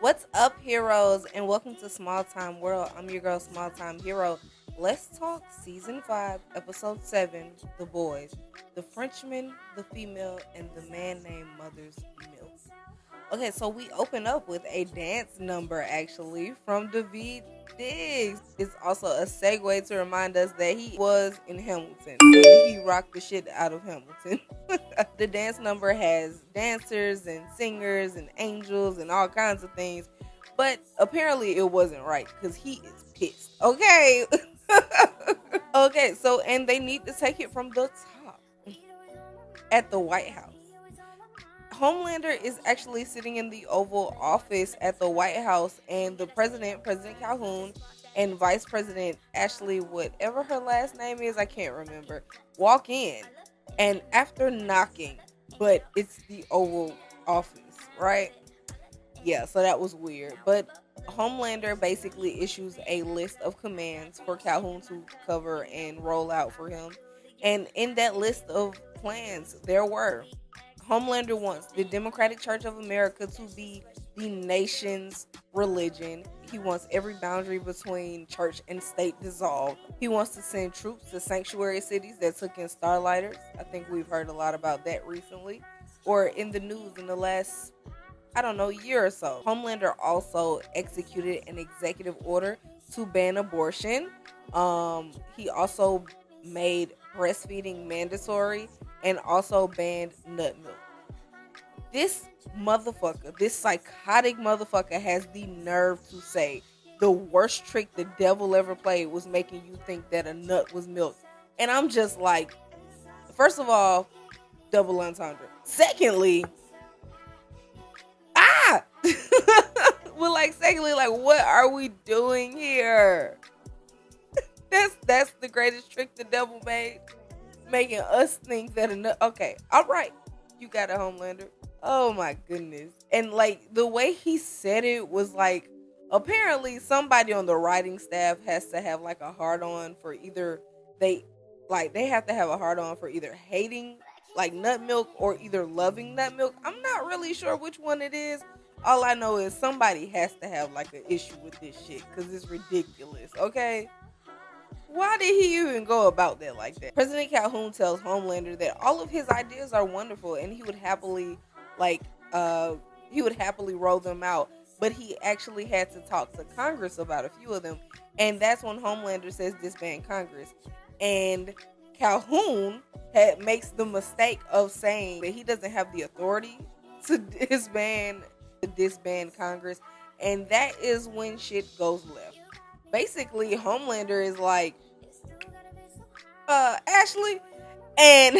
What's up, heroes, and welcome to Small Time World. I'm your girl, Small Time Hero. Let's talk season 5, episode 7, The Boys, the Frenchman, the female, and the man named Mother's Milk. Okay, so we open up with a dance number actually from David Diggs. It's also a segue to remind us that he was in Hamilton and he rocked the shit out of Hamilton. The dance number has dancers and singers and angels and all kinds of things, but apparently it wasn't right because he is pissed. Okay. Okay, so and they need to take it from the top at the White House. Homelander is actually sitting in the Oval Office at the White House, and the president, President Calhoun, and Vice President Ashley, whatever her last name is, I can't remember, walk in. And after knocking, but it's the Oval Office, right? Yeah, so that was weird. But Homelander basically issues a list of commands for Calhoun to cover and roll out for him. And in that list of plans, there were Homelander wants the Democratic Church of America to be the nation's religion. He wants every boundary between church and state dissolved. He wants to send troops to sanctuary cities that took in starlighters. I think we've heard a lot about that recently, or in the news in the last, I don't know, year or so. Homelander also executed an executive order to ban abortion. He also made breastfeeding mandatory and also banned nut milk. This motherfucker, this psychotic motherfucker has the nerve to say the worst trick the devil ever played was making you think that a nut was milk. And I'm just like, first of all, double entendre. Secondly, ah! Well, like, secondly, like, what are we doing here? That's the greatest trick the devil made, making us think that a nut. Okay, all right, you got a Homelander. Oh my goodness. And like the way he said it was like, apparently somebody on the writing staff has to have like a hard on for either they they have to have a hard on for either hating like nut milk or either loving nut milk. I'm not really sure which one it is. All I know is somebody has to have like an issue with this shit because it's ridiculous. Okay. Why did he even go about that like that? President Calhoun tells Homelander that all of his ideas are wonderful and like he would happily roll them out, but he actually had to talk to Congress about a few of them. And that's when Homelander says disband Congress. And Calhoun makes the mistake of saying that he doesn't have the authority to disband Congress, and that is when shit goes left. Basically, Homelander is like, Ashley, and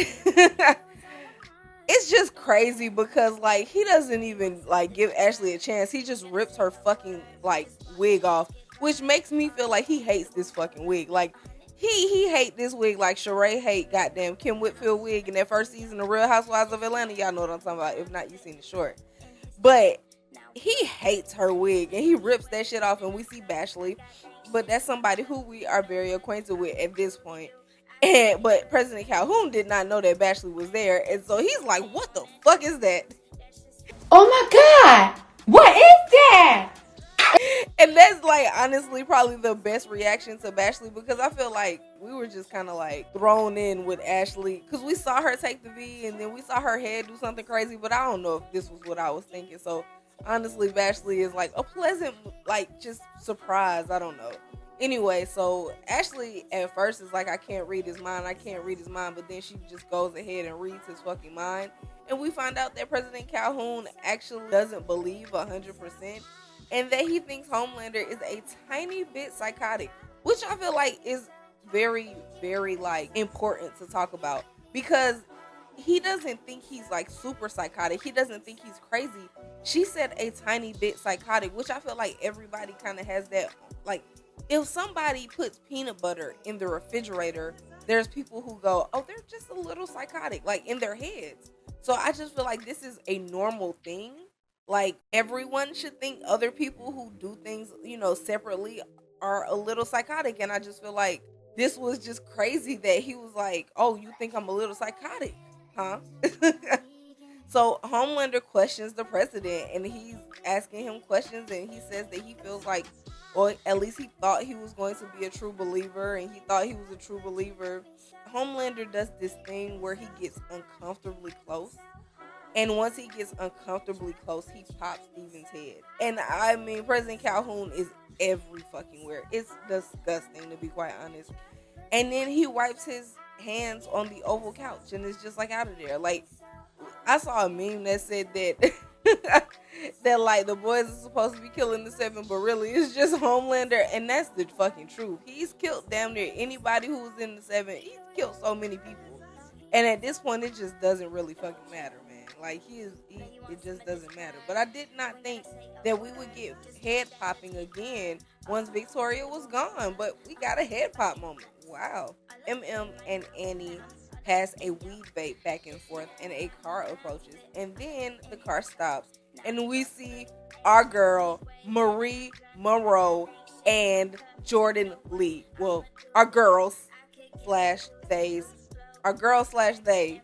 it's just crazy because like he doesn't even like give Ashley a chance. He just rips her fucking like wig off, which makes me feel like he hates this fucking wig. Like he hate this wig like Sheree hate goddamn Kim Whitfield wig in that first season of Real Housewives of Atlanta. Y'all know what I'm talking about. If not, you seen the short. But he hates her wig and he rips that shit off, and we see Bashley, but that's somebody who we are very acquainted with at this point. But President Calhoun did not know that Bashley was there, and so he's like, "What the fuck is that?" Oh my god, what is that? And that's like honestly probably the best reaction to Bashley, because I feel like we were just kind of like thrown in with Ashley because we saw her take the V and then we saw her head do something crazy, but I don't know if this was what I was thinking. So honestly, Bashley is like a pleasant like just surprise. I don't know. Anyway, so Ashley at first is like, I can't read his mind, but then she just goes ahead and reads his fucking mind, and we find out that President Calhoun actually doesn't believe 100%, and that he thinks Homelander is a tiny bit psychotic, which I feel like is very, very like important to talk about, because he doesn't think he's like super psychotic. He doesn't think he's crazy. She said a tiny bit psychotic, which I feel like everybody kind of has that. Like, if somebody puts peanut butter in the refrigerator, there's people who go, oh, they're just a little psychotic, like in their heads. So I just feel like this is a normal thing. Like, everyone should think other people who do things, separately are a little psychotic. And I just feel like this was just crazy that he was like, oh, you think I'm a little psychotic, huh? So Homelander questions the president, and he's asking him questions, and he says that he feels like, or at least he thought he was going to be a true believer, and he thought he was a true believer. Homelander does this thing where he gets uncomfortably close. And once he gets uncomfortably close, he pops Steven's head. And I mean, President Calhoun is every fucking where. It's disgusting, to be quite honest. And then he wipes his hands on the oval couch and is just like out of there. Like, I saw a meme that said that that like the boys are supposed to be killing the seven, but really it's just Homelander, and that's the fucking truth. He's killed damn near anybody who was in the seven. He's killed so many people, and at this point, it just doesn't really fucking matter, man. Like it just doesn't matter. But I did not think that we would get head popping again once Victoria was gone, but we got a head pop moment. Wow. MM and Annie pass a weed vape back and forth, and a car approaches, and then the car stops, and we see our girl Marie Monroe and Jordan Lee. Well, our girls slash theys, our girls slash they.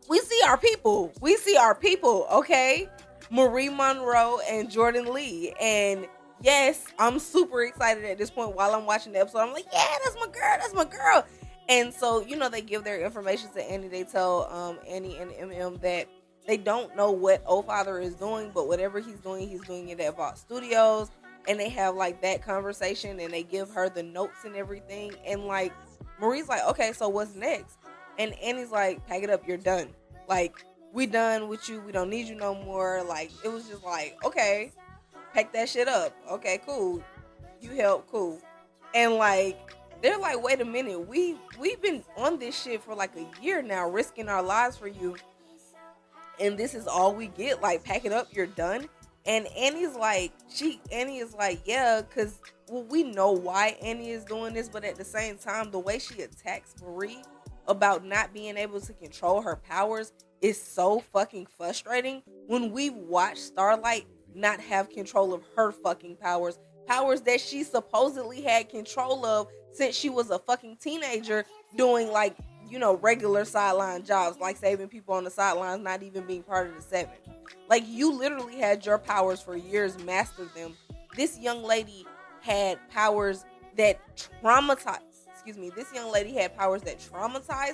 We see our people. We see our people. Okay, Marie Monroe and Jordan Lee, and yes, I'm super excited at this point. While I'm watching the episode, I'm like, yeah, that's my girl. That's my girl. And so, they give their information to Annie. They tell Annie and MM that they don't know what O-Father is doing, but whatever he's doing it at Vault Studios. And they have like that conversation, and they give her the notes and everything. And like, Marie's like, okay, so what's next? And Annie's like, pack it up, you're done. Like, we done with you. We don't need you no more. Like, it was just like, okay, pack that shit up. Okay, cool. You help, cool. And like, they're like, wait a minute, we've been on this shit for like a year now, risking our lives for you, and this is all we get. Like, pack it up, you're done. And Annie is like, yeah, because we know why Annie is doing this, but at the same time, the way she attacks Marie about not being able to control her powers is so fucking frustrating. When we watch Starlight not have control of her fucking powers that she supposedly had control of since she was a fucking teenager, doing like, regular sideline jobs, like saving people on the sidelines, not even being part of the seven. Like, you literally had your powers for years, mastered them. This young lady had powers that traumatized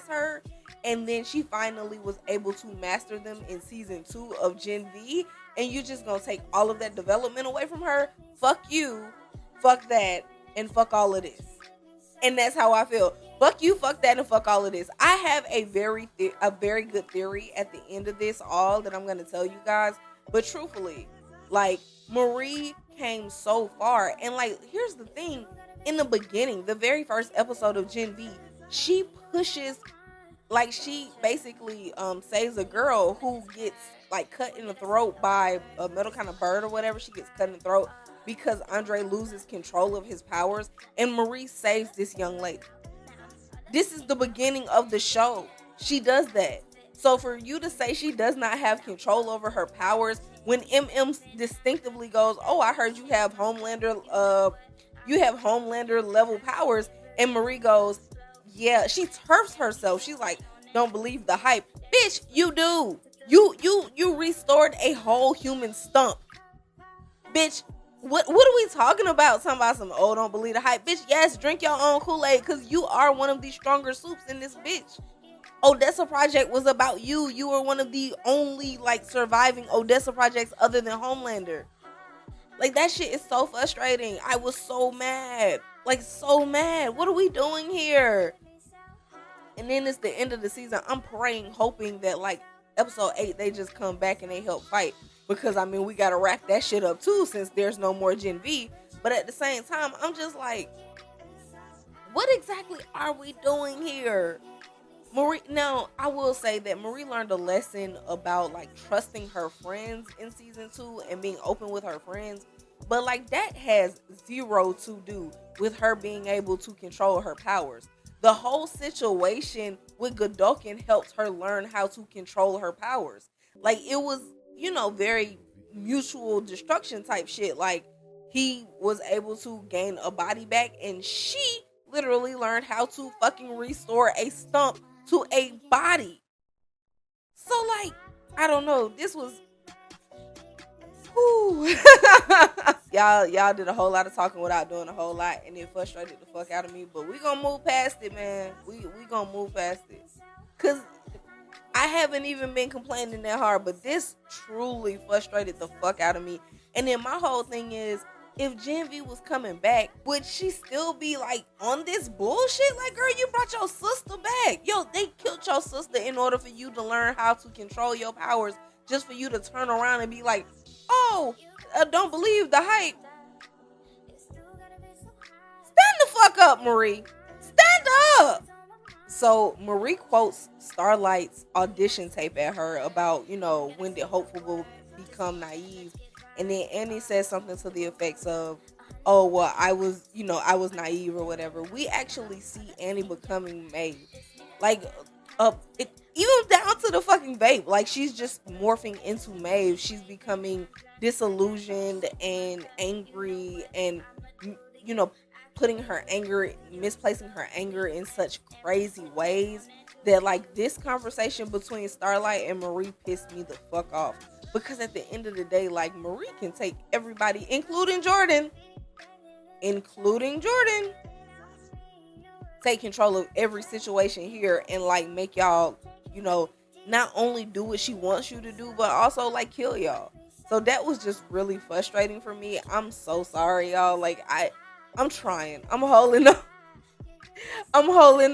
her, and then she finally was able to master them in season 2 of Gen V, and you just gonna take all of that development away from her? Fuck you, fuck that, and fuck all of this. And that's how I feel. Fuck you, fuck that, and fuck all of this. I have a very good theory at the end of this all that I'm gonna tell you guys. But truthfully, like, Marie came so far, and like, here's the thing: in the beginning, the very first episode of Gen V, she pushes. Like, she basically saves a girl who gets like cut in the throat by a metal kind of bird or whatever. She gets cut in the throat because Andre loses control of his powers, and Marie saves this young lady. This is the beginning of the show. She does that. So for you to say she does not have control over her powers, when MM distinctively goes, "Oh, I heard you have Homelander level powers," and Marie goes, "Yeah," she turfs herself. She's like, "Don't believe the hype." Bitch, you do. You restored a whole human stump. Bitch, what are we talking about? Talking about some, oh, don't believe the hype. Bitch, yes, drink your own Kool-Aid, because you are one of the stronger soups in this bitch. Odessa Project was about you. You were one of the only like surviving Odessa projects other than Homelander. Like, that shit is so frustrating. I was so mad. Like, so mad. What are we doing here? And then it's the end of the season. I'm praying, hoping that like episode 8, they just come back and they help fight. Because I mean, we gotta wrap that shit up too, since there's no more Gen V. But at the same time, I'm just like, what exactly are we doing here? Marie, now I will say that Marie learned a lesson about like trusting her friends in season 2 and being open with her friends. But like, that has zero to do with her being able to control her powers. The whole situation with Godolkin helped her learn how to control her powers. Like, it was, very mutual destruction type shit. Like, he was able to gain a body back, and she literally learned how to fucking restore a stump to a body. So like, I don't know. This was whew. y'all did a whole lot of talking without doing a whole lot, and it frustrated the fuck out of me. But we gonna move past it, man. We gonna move past it, cause I haven't even been complaining that hard, but this truly frustrated the fuck out of me. And then my whole thing is, if Gen V was coming back, would she still be like on this bullshit? Like, girl, you brought your sister back. Yo, they killed your sister in order for you to learn how to control your powers, just for you to turn around and be like, oh, don't believe the hype. Stand the fuck up, Marie. Stand up. So Marie quotes Starlight's audition tape at her about, when did Hopeful become naive. And then Annie says something to the effects of, oh, well, I was naive or whatever. We actually see Annie becoming Maeve. Like, even down to the fucking babe. Like, she's just morphing into Maeve. She's becoming disillusioned and angry and, you know, misplacing her anger in such crazy ways that, like, this conversation between Starlight and Marie pissed me the fuck off. Because at the end of the day, like, Marie can take everybody, including Jordan, take control of every situation here and, like, make y'all, not only do what she wants you to do, but also, like, kill y'all. So that was just really frustrating for me. I'm so sorry, y'all. Like, I'm trying. I'm holding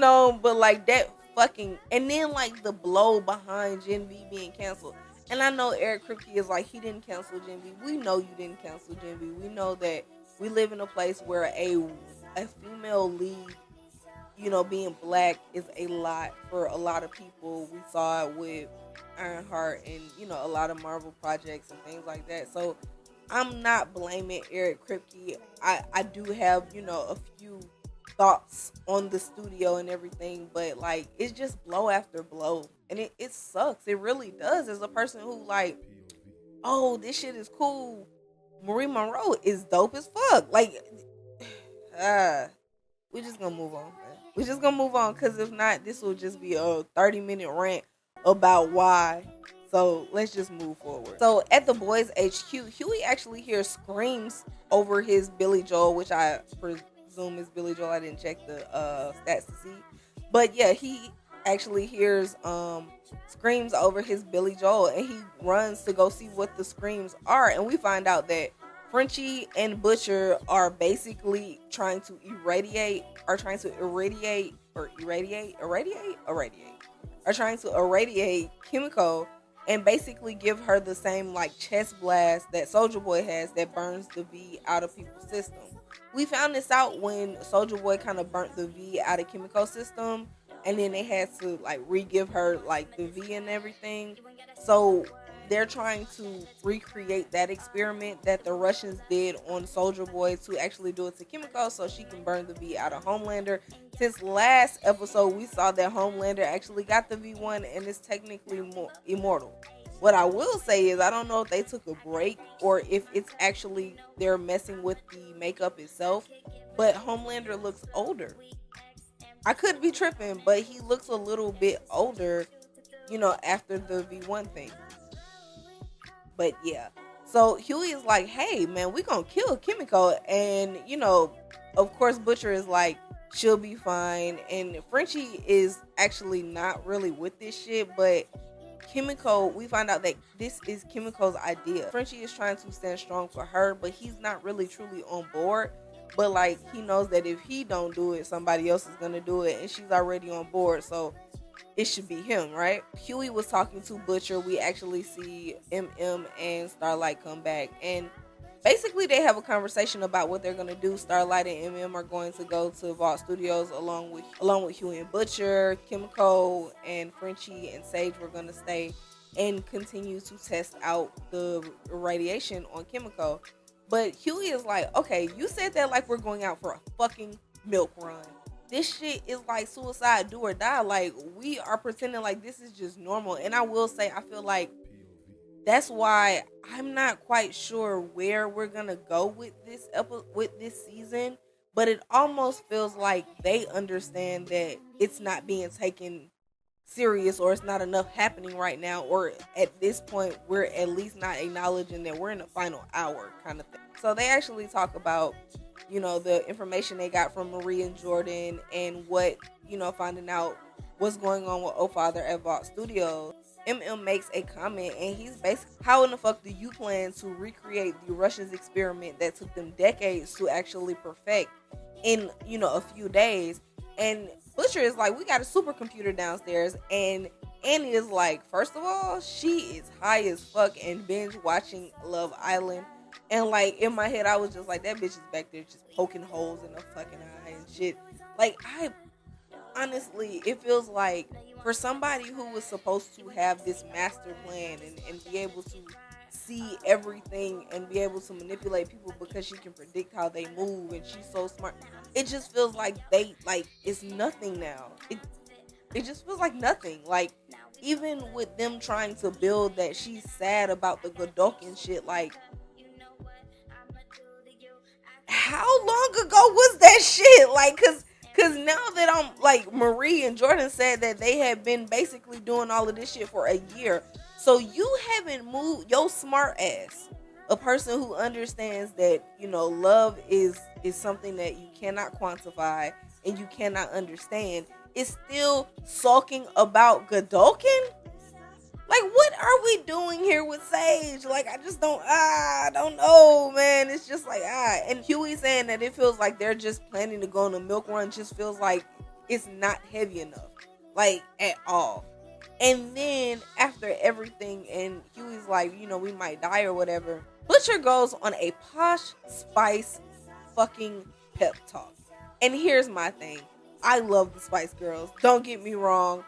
on. But, like, that fucking... And then, like, the blow behind Gen V being canceled. And I know Eric Kripke is like, he didn't cancel Gen V. We know you didn't cancel Gen V. We know that we live in a place where a female lead, being black is a lot for a lot of people. We saw it with Ironheart and, a lot of Marvel projects and things like that. So I'm not blaming Eric Kripke. I do have, a few thoughts on the studio and everything, but, like, it's just blow after blow. And it sucks. It really does. As a person who, like, oh, this shit is cool. Marie Monroe is dope as fuck. Like, we're just gonna move on, man. We're just gonna move on, because if not, this will just be a 30-minute rant about why. So let's just move forward. So at the boys' HQ, Huey actually hears screams over his Billy Joel, which I presume is Billy Joel. I didn't check the stats to see. But yeah, he actually hears screams over his Billy Joel, and he runs to go see what the screams are. And we find out that Frenchie and Butcher are basically trying to irradiate Kimiko, and basically give her the same, like, chest blast that Soulja Boy has that burns the V out of people's system. We found this out when Soulja Boy kind of burnt the V out of Kimiko's system, and then they had to, like, re-give her, like, the V and everything. So they're trying to recreate that experiment that the Russians did on Soulja Boy to actually do it to Kimiko, so she can burn the V out of Homelander. Since last episode, we saw that Homelander actually got the V1 and is technically immortal. What I will say is, I don't know if they took a break or if it's actually they're messing with the makeup itself, but Homelander looks older. I could be tripping, but he looks a little bit older, after the V1 thing. But yeah. So Huey is like, hey, man, we gonna kill Kimiko. And, of course, Butcher is like, she'll be fine. And Frenchie is actually not really with this shit, but Kimiko, we find out that this is Kimiko's idea. Frenchie is trying to stand strong for her, but he's not really truly on board. But, like, he knows that if he don't do it, somebody else is gonna do it, and she's already on board, so it should be him, right? Huey was talking to Butcher. We actually see MM and Starlight come back, and basically they have a conversation about what they're gonna do. Starlight and MM are going to go to Vault Studios along with Huey and Butcher. Kimiko and Frenchie and Sage were gonna stay and continue to test out the radiation on Kimiko. But Huey is like, okay, you said that like we're going out for a fucking milk run. This shit is like suicide, do or die. Like, we are pretending like this is just normal. And I will say, I feel like that's why I'm not quite sure where we're gonna go with this season. But it almost feels like they understand that it's not being taken serious, or it's not enough happening right now, or at this point we're at least not acknowledging that we're in the final hour kind of thing. So they actually talk about, the information they got from Marie and Jordan, and what, finding out what's going on with Father at Vault Studios. MM makes a comment, and he's basically, how in the fuck do you plan to recreate the Russians experiment that took them decades to actually perfect in, a few days? And Butcher is like, we got a supercomputer downstairs, and Annie is like, first of all, she is high as fuck and binge watching Love Island. And like in my head, I was just like, that bitch is back there just poking holes in her fucking eye and shit. Like, I honestly, it feels like for somebody who was supposed to have this master plan, and be able to see everything and be able to manipulate people because she can predict how they move and she's so smart, it just feels like it's nothing now. It just feels like nothing. Like, even with them trying to build that she's sad about the Godok shit, like, how long ago was that shit? Like, cause now that I'm like, Marie and Jordan said that they had been basically doing all of this shit for a year. So you haven't moved your smart ass. A person who understands that, love is something that you cannot quantify and you cannot understand, is still sulking about Godolkin? Like, what are we doing here with Sage? Like, I don't know, man. It's just like, And Huey saying that it feels like they're just planning to go on a milk run just feels like it's not heavy enough. Like, at all. And then, after everything, and Huey's like, we might die or whatever, Butcher goes on a Posh Spice fucking pep talk. And here's my thing. I love the Spice Girls. Don't get me wrong.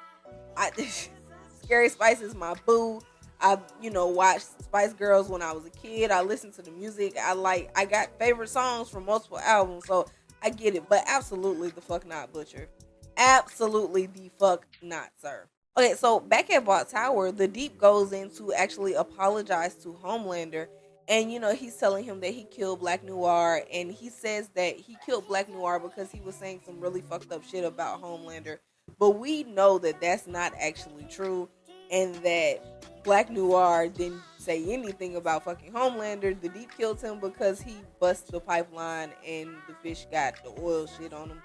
Scary Spice is my boo. I, watched Spice Girls when I was a kid. I listened to the music. I got favorite songs from multiple albums, so I get it. But absolutely the fuck not, Butcher. Absolutely the fuck not, sir. Okay, so back at Vault Tower, the Deep goes in to actually apologize to Homelander. And, he's telling him that he killed Black Noir. And he says that he killed Black Noir because he was saying some really fucked up shit about Homelander. But we know that that's not actually true, and that Black Noir didn't say anything about fucking Homelander. The Deep killed him because he busted the pipeline and the fish got the oil shit on him.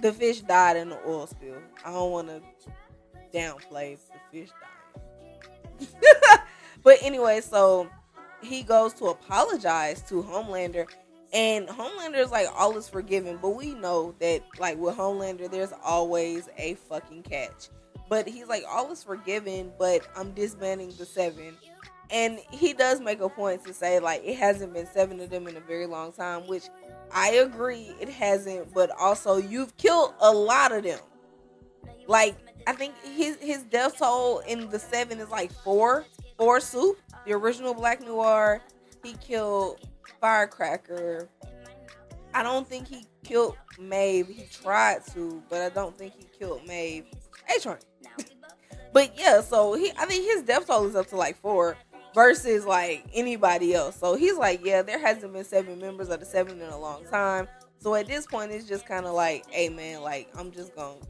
The fish died in the oil spill. I don't want to downplay the fish dying. But anyway, so he goes to apologize to Homelander. And Homelander's like, all is forgiven. But we know that, like, with Homelander, there's always a fucking catch. But he's like, all is forgiven, but I'm disbanding the 7. And he does make a point to say, like, it hasn't been 7 of them in a very long time, which I agree it hasn't. But also, you've killed a lot of them. Like, I think his death toll in the 7 is like 4. 4 Soup, the original Black Noir. He killed Firecracker. I don't think he killed Maeve. He tried to, but I don't think he killed Maeve. A-Train. But yeah, so I think his death toll is up to like 4 versus like anybody else. So he's like, yeah, there hasn't been 7 members of the 7 in a long time. So at this point, it's just kind of like, hey man, like, I'm just gonna,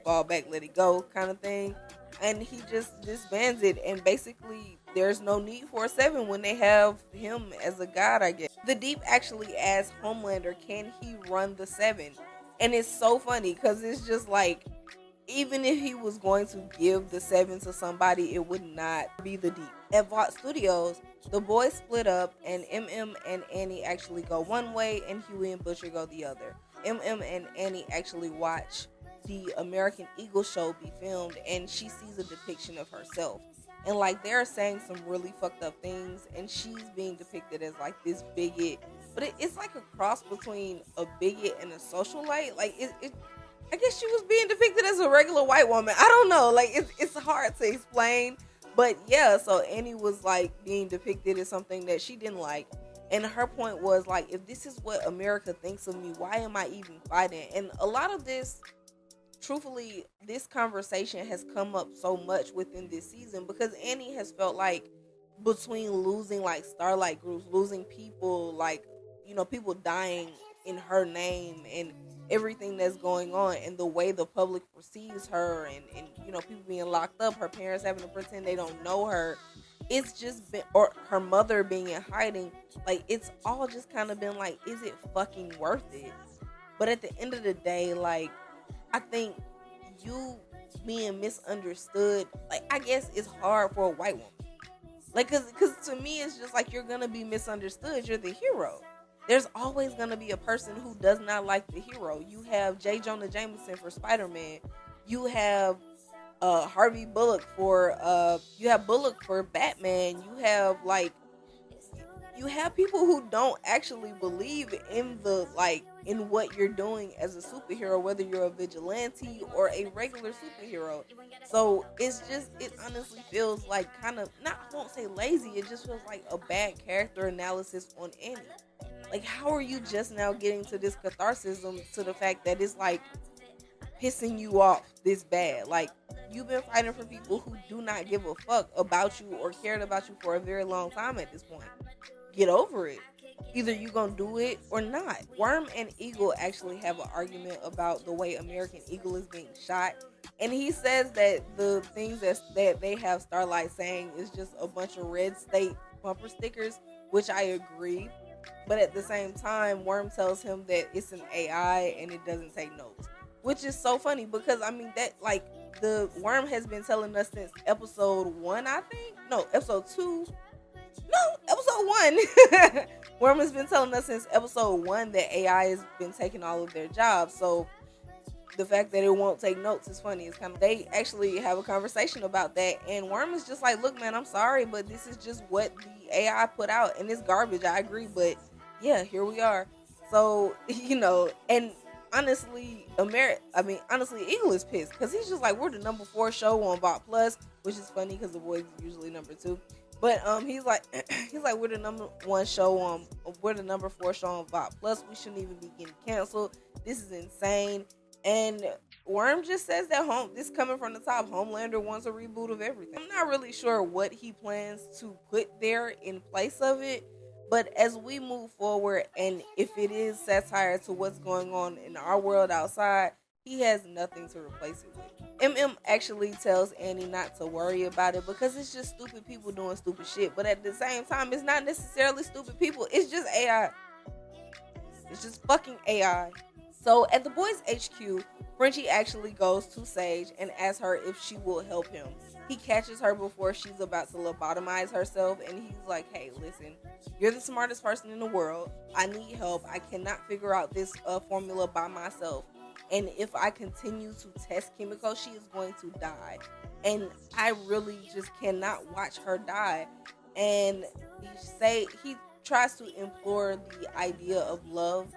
fall back, let it go kind of thing. And he just disbands it, and basically there's no need for a 7 when they have him as a god, I guess. The Deep actually asked Homelander, can he run the 7? And it's so funny because it's just like, even if he was going to give the 7 to somebody, it would not be the Deep. At Vault Studios, the boys split up, and MM and Annie actually go one way, and Huey and Butcher go the other. MM and Annie actually watch the American Eagle show be filmed, and she sees a depiction of herself. And like, they're saying some really fucked up things, and she's being depicted as like this bigot. But it's like a cross between a bigot and a socialite. Like, I guess she was being depicted as a regular white woman. I don't know. Like, it's hard to explain. But yeah, so Annie was like being depicted as something that she didn't like. And her point was like, if this is what America thinks of me, why am I even fighting? And a lot of this, truthfully, this conversation has come up so much within this season because Annie has felt like, between losing like Starlight groups, losing people, like, people dying in her name and everything that's going on and the way the public perceives her and people being locked up, her parents having to pretend they don't know her. It's just been, or her mother being in hiding. Like, it's all just kind of been like, is it fucking worth it? But at the end of the day, like, I think you being misunderstood, like, I guess it's hard for a white woman. Like, cause to me, it's just like, you're gonna be misunderstood. You're the hero. There's always gonna be a person who does not like the hero. You have J. Jonah Jameson for Spider-Man. You have Harvey Bullock for Bullock for Batman. You have people who don't actually believe in in what you're doing as a superhero, whether you're a vigilante or a regular superhero. So it honestly feels like kind of, not, I won't say lazy, it just feels like a bad character analysis on Annie. Like, how are you just now getting to this catharsis to the fact that it's like pissing you off this bad? Like, you've been fighting for people who do not give a fuck about you or cared about you for a very long time at this point. Get over it. Either you gonna do it or not. Worm and Eagle actually have an argument about the way American Eagle is being shot, and he says that the things that they have Starlight saying is just a bunch of red state bumper stickers, which I agree. But at the same time, Worm tells him that it's an AI and it doesn't take notes, which is so funny because I mean that, like, the Worm has been telling us since episode 1, I think. No, episode 2. No, episode 1. Worm has been telling us since episode 1 that AI has been taking all of their jobs. So the fact that it won't take notes is funny. It's kind of, they actually have a conversation about that, and Worm is just like, look, man, I'm sorry, but this is just what the AI put out, and it's garbage. I agree, but yeah, here we are. So and honestly, Eagle is pissed because he's just like, we're the number 4 show on Vought Plus, which is funny because The Boys is usually number 2. But he's like we're the number 4 show on Vought Plus. We shouldn't even be getting canceled. This is insane. And Worm just says that this coming from the top. Homelander wants a reboot of everything. I'm not really sure what he plans to put there in place of it. But as we move forward, and if it is satire to what's going on in our world outside, he has nothing to replace it with. MM actually tells Annie not to worry about it because it's just stupid people doing stupid shit. But at the same time, it's not necessarily stupid people. It's just AI. It's just fucking AI. So at the boys' HQ, Frenchie actually goes to Sage and asks her if she will help him. He catches her before she's about to lobotomize herself, and he's like, hey, listen, you're the smartest person in the world. I need help. I cannot figure out this formula by myself. And if I continue to test Kimiko, she is going to die. And I really just cannot watch her die. And he tries to implore the idea of love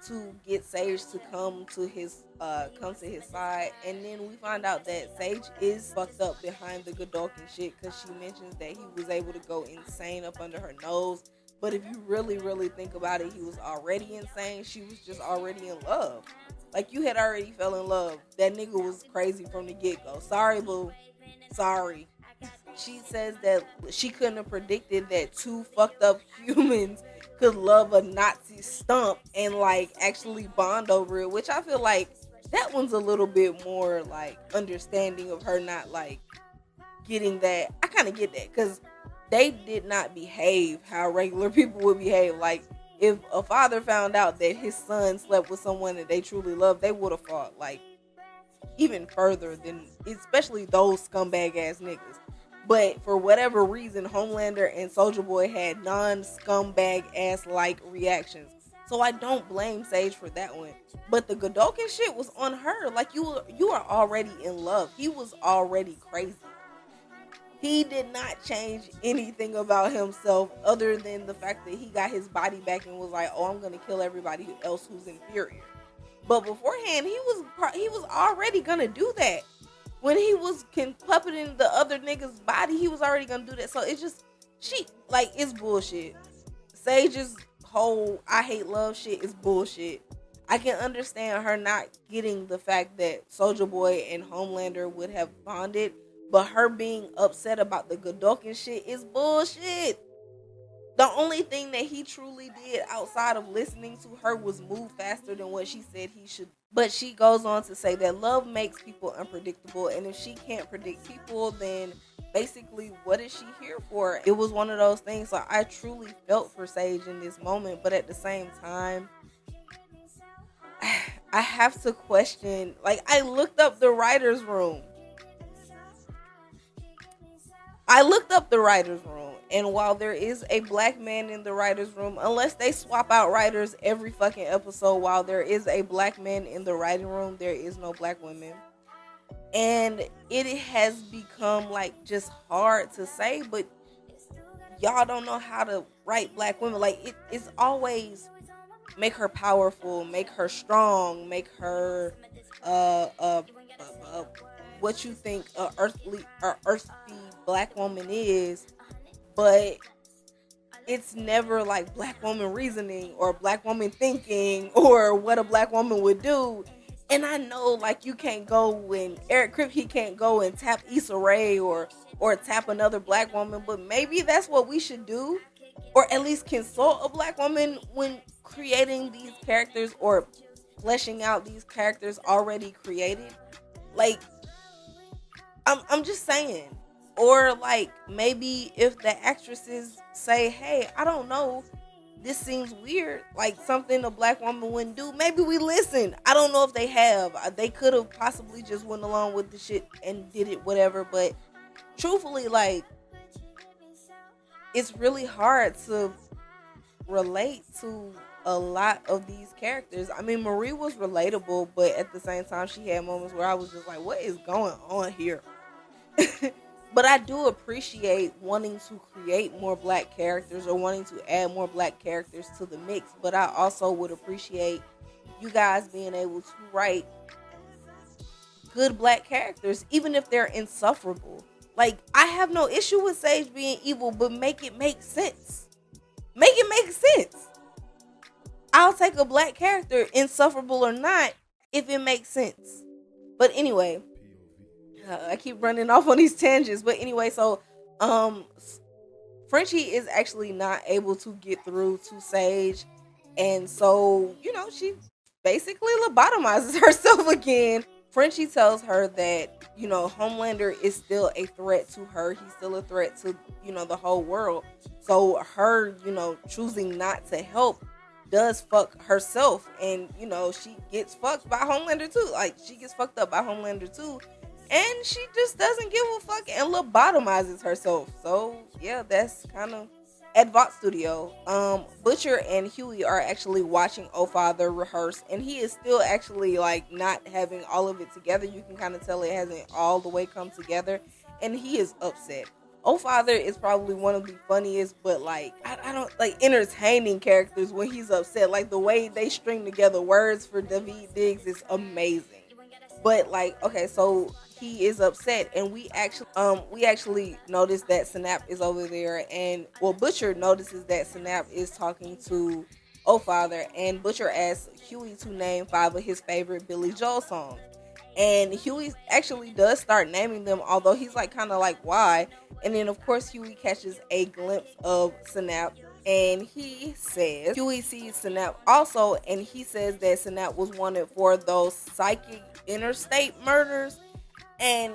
to get Sage to come to his side, and then we find out that Sage is fucked up behind the Godolphin shit because she mentions that he was able to go insane up under her nose. But if you really, really think about it, he was already insane. She was just already in love. Like, you had already fell in love. That nigga was crazy from the get-go. Sorry, boo. Sorry. She says that she couldn't have predicted that 2 fucked up humans could love a Nazi stump and like actually bond over it, which I feel like that one's a little bit more like understanding of her not like getting that. I kind of get that because they did not behave how regular people would behave. Like, if a father found out that his son slept with someone that they truly loved, they would have fought like even further than, especially those scumbag ass niggas. But for whatever reason, Homelander and Soulja Boy had non-scumbag ass like reactions. So I don't blame Sage for that one. But the Godolphin shit was on her. Like, you are already in love. He was already crazy. He did not change anything about himself other than the fact that he got his body back and was like, oh, I'm going to kill everybody else who's inferior. But beforehand, he was already going to do that. When he was puppeting the other nigga's body, he was already gonna do that. So it's just, it's bullshit. Sage's whole I hate love shit is bullshit. I can understand her not getting the fact that Soulja Boy and Homelander would have bonded, but her being upset about the Godolphin shit is bullshit. The only thing that he truly did outside of listening to her was move faster than what she said he should. But she goes on to say that love makes people unpredictable, and if she can't predict people, then basically what is she here for? It was one of those things. So I truly felt for Sage in this moment, but at the same time, I have to question. Like, I looked up the writer's room. And while there is a black man in the writer's room, unless they swap out writers every fucking episode, while there is a black man in the writing room, there is no black women. And it has become like just hard to say, but y'all don't know how to write black women. Like, it's always make her powerful, make her strong, make her what you think a earthly black woman is, but it's never like black woman reasoning or black woman thinking or what a black woman would do. And I know, like, you can't go and Eric Kripke, he can't go and tap Issa Rae or tap another black woman, but maybe that's what we should do, or at least consult a black woman when creating these characters or fleshing out these characters already created. Like, I'm just saying. Or like, maybe if the actresses say, hey, I don't know, this seems weird, like something a black woman wouldn't do, maybe we listen. I don't know if they have. They could have possibly just went along with the shit and did it, whatever. But truthfully, like, it's really hard to relate to a lot of these characters. I mean, Marie was relatable, but at the same time, she had moments where I was just like, what is going on here? But I do appreciate wanting to create more black characters or wanting to add more black characters to the mix. But I also would appreciate you guys being able to write good black characters, even if they're insufferable. Like, I have no issue with Sage being evil, but make it make sense. Make it make sense. I'll take a black character, insufferable or not, if it makes sense. But anyway, I keep running off on these tangents. But anyway, so Frenchie is actually not able to get through to Sage. And so, she basically lobotomizes herself again. Frenchie tells her that, Homelander is still a threat to her. He's still a threat to, the whole world. So her, choosing not to help does fuck herself. And, she gets fucked by Homelander too. Like, she gets fucked up by Homelander too. And she just doesn't give a fuck and lobotomizes herself. So, yeah, that's kind of at Vox Studio. Butcher and Huey are actually watching O-Father rehearse. And he is still actually, like, not having all of it together. You can kind of tell it hasn't all the way come together. And he is upset. O-Father is probably one of the funniest, but, like, I don't, like, entertaining characters when he's upset. Like, the way they string together words for Daveed Diggs is amazing. But, like, okay, so he is upset, and we actually notice that Snap is over there, and Butcher notices that Snap is talking to O-Father, and Butcher asks Huey to name 5 of his favorite Billy Joel songs. And Huey actually does start naming them, although he's like kind of like, why? And then of course Huey catches a glimpse of Snap, and Huey sees Snap also, and he says that Snap was wanted for those psychic interstate murders, and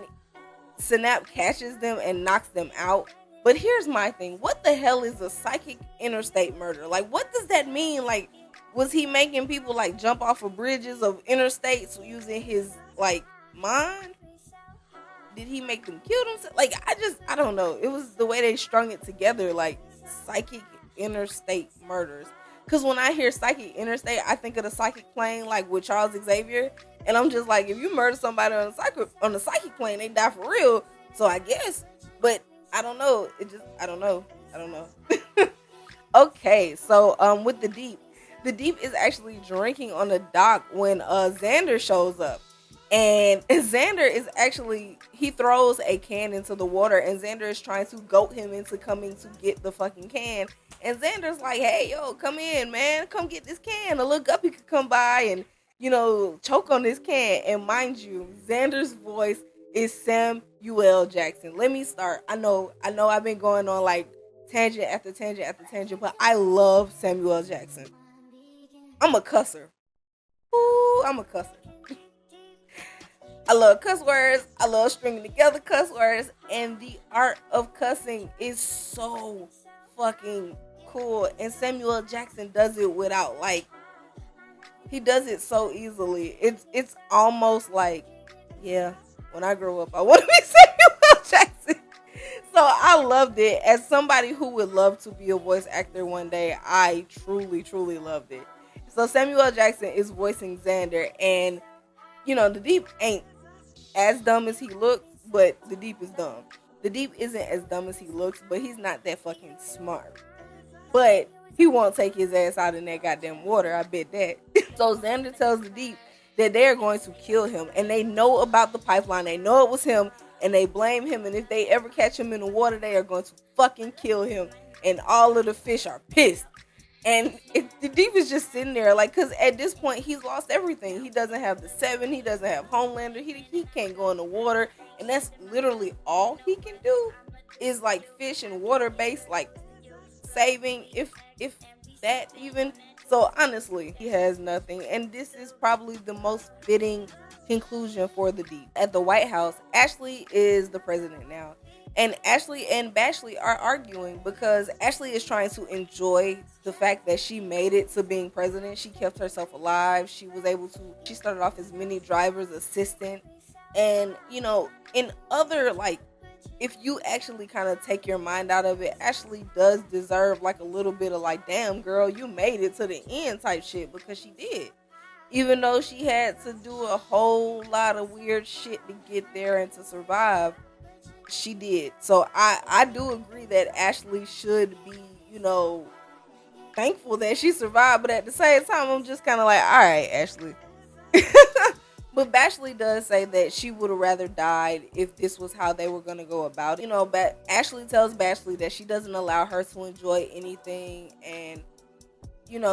Snap catches them and knocks them out. But here's my thing. What the hell is a psychic interstate murder? Like, what does that mean? Like, was he making people, like, jump off of bridges of interstates using his, like, mind? Did he make them kill themselves? Like, I don't know. It was the way they strung it together, like, psychic interstate murders. Because when I hear psychic interstate, I think of the psychic plane, like, with Charles Xavier. And I'm just like, if you murder somebody on the psychic plane, they die for real. So I guess. But I don't know. I don't know. Okay, so with the Deep is actually drinking on the dock when Xander shows up. And Xander is actually, he throws a can into the water, and Xander is trying to goat him into coming to get the fucking can. And Xander's like, hey, yo, come in, man. Come get this can. A little guppy could come by and, choke on this can. And mind you, Xander's voice is Samuel Jackson. Let me start. I know I've been going on like tangent after tangent after tangent, but I love Samuel Jackson. I'm a cusser. Ooh, I'm a cusser. I love cuss words. I love stringing together cuss words. And the art of cussing is so fucking cool. And Samuel Jackson does it without, like, he does it so easily. It's almost like, yeah, when I grow up, I want to be Samuel Jackson. So I loved it. As somebody who would love to be a voice actor one day, I truly, truly loved it. So Samuel Jackson is voicing Xander, and the Deep ain't as dumb as he looks, but the Deep is dumb. The Deep isn't as dumb as he looks, but he's not that fucking smart. But he won't take his ass out in that goddamn water, I bet that. So Xander tells the Deep that they're going to kill him, and they know about the pipeline. They know it was him, and they blame him, and if they ever catch him in the water, they are going to fucking kill him. And all of the fish are pissed. And the Deep is just sitting there, like, because at this point, he's lost everything. He doesn't have the Seven. He doesn't have Homelander. He can't go in the water. And that's literally all he can do is, like, fish and water-based, like, saving, if that even. So, honestly, he has nothing. And this is probably the most fitting conclusion for the Deep. At the White House, Ashley is the president now. And Ashley and Bashley are arguing because Ashley is trying to enjoy the fact that she made it to being president. She kept herself alive. She started off as mini driver's assistant. And, in other, like, if you actually kind of take your mind out of it, Ashley does deserve, like, a little bit of, like, damn, girl, you made it to the end type shit, because she did. Even though she had to do a whole lot of weird shit to get there and to survive, she did. So I do agree that Ashley should be, thankful that she survived. But at the same time, I'm just kind of like, all right, Ashley. But Bashley does say that she would have rather died if this was how they were going to go about it. But Ashley tells Bashley that she doesn't allow her to enjoy anything. And,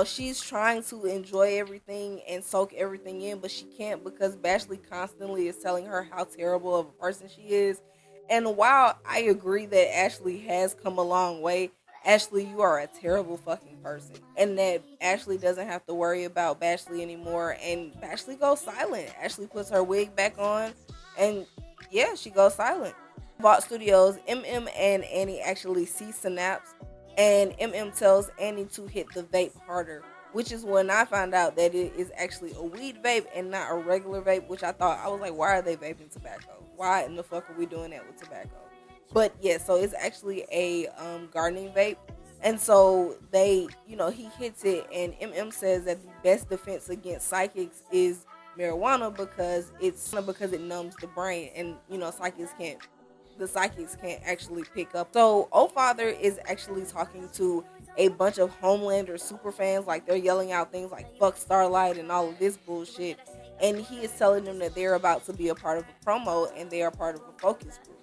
she's trying to enjoy everything and soak everything in, but she can't, because Bashley constantly is telling her how terrible of a person she is. And while I agree that Ashley has come a long way, Ashley, you are a terrible fucking person. And that Ashley doesn't have to worry about Bashley anymore. And Bashley goes silent. Ashley puts her wig back on. And yeah, she goes silent. Vault Studios, MM and Annie actually see Synapse. And MM tells Annie to hit the vape harder. Which is when I found out that it is actually a weed vape and not a regular vape. Which I was like, why are they vaping tobacco? Why in the fuck are we doing that with tobacco? But yeah, so it's actually a gardening vape. And so they, he hits it, and MM says that the best defense against psychics is marijuana because it numbs the brain, and the psychics can't actually pick up. So Father is actually talking to a bunch of Homelander super fans, like they're yelling out things like fuck Starlight and all of this bullshit. And he is telling them that they're about to be a part of a promo and they are part of a focus group.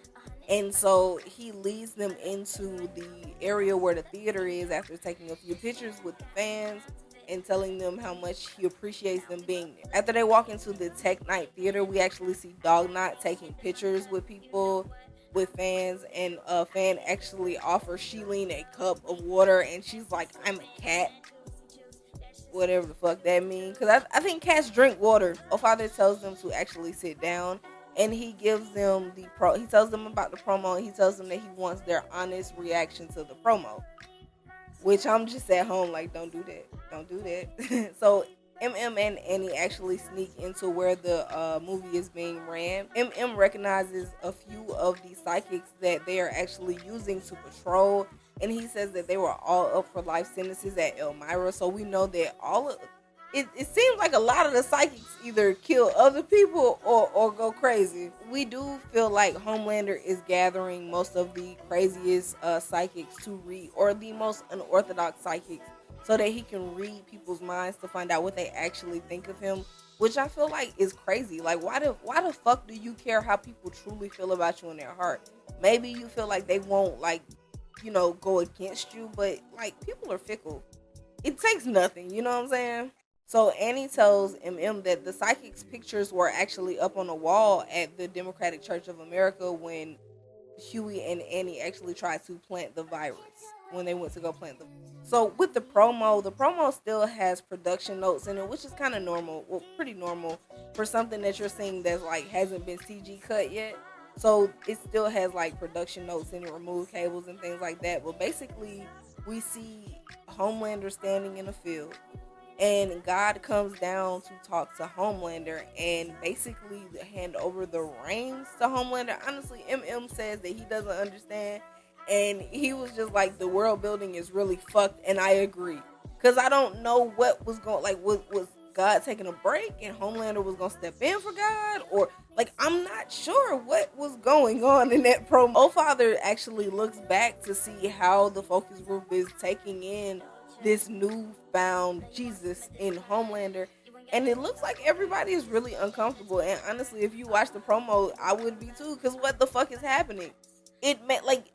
And so he leads them into the area where the theater is after taking a few pictures with the fans and telling them how much he appreciates them being there. After they walk into the Tech Night Theater, we actually see Dog Knot taking pictures with people, with fans, and a fan actually offers Sheilene a cup of water, and she's like, I'm a cat. Whatever the fuck that means. Because I think cats drink water. Father tells them to actually sit down. And he gives them he tells them about the promo, and he tells them that he wants their honest reaction to the promo. Which I'm just at home like, don't do that. Don't do that. So MM and Annie actually sneak into where the movie is being ran. MM recognizes a few of the psychics that they are actually using to patrol. And he says that they were all up for life sentences at Elmira. So we know that it seems like a lot of the psychics either kill other people or go crazy. We do feel like Homelander is gathering most of the craziest psychics to read, or the most unorthodox psychics, so that he can read people's minds to find out what they actually think of him, which I feel like is crazy. Like, why the fuck do you care how people truly feel about you in their heart? Maybe you feel like they won't, like, go against you, but, like, people are fickle. It takes nothing, you know what I'm saying? So Annie tells MM that the psychic's pictures were actually up on a wall at the Democratic Church of America when Huey and Annie actually tried to plant the virus. when they went to go plant them. So with the promo still has production notes in it, which is kind of normal, well, pretty normal for something that you're seeing that's like hasn't been CG cut yet. So it still has like production notes in it, removed cables and things like that. But basically, we see Homelander standing in a field, and God comes down to talk to Homelander and basically hand over the reins to Homelander. Honestly, MM says that he doesn't understand, and he was just like, the world building is really fucked, and I agree, because I don't know what was going, like, was God taking a break and Homelander was gonna step in for God, or like, I'm not sure what was going on in that promo. Old Father actually looks back to see how the focus group is taking in this newfound Jesus in Homelander, and it looks like everybody is really uncomfortable. And honestly, if you watch the promo, I would be too, because what the fuck is happening? It meant, like,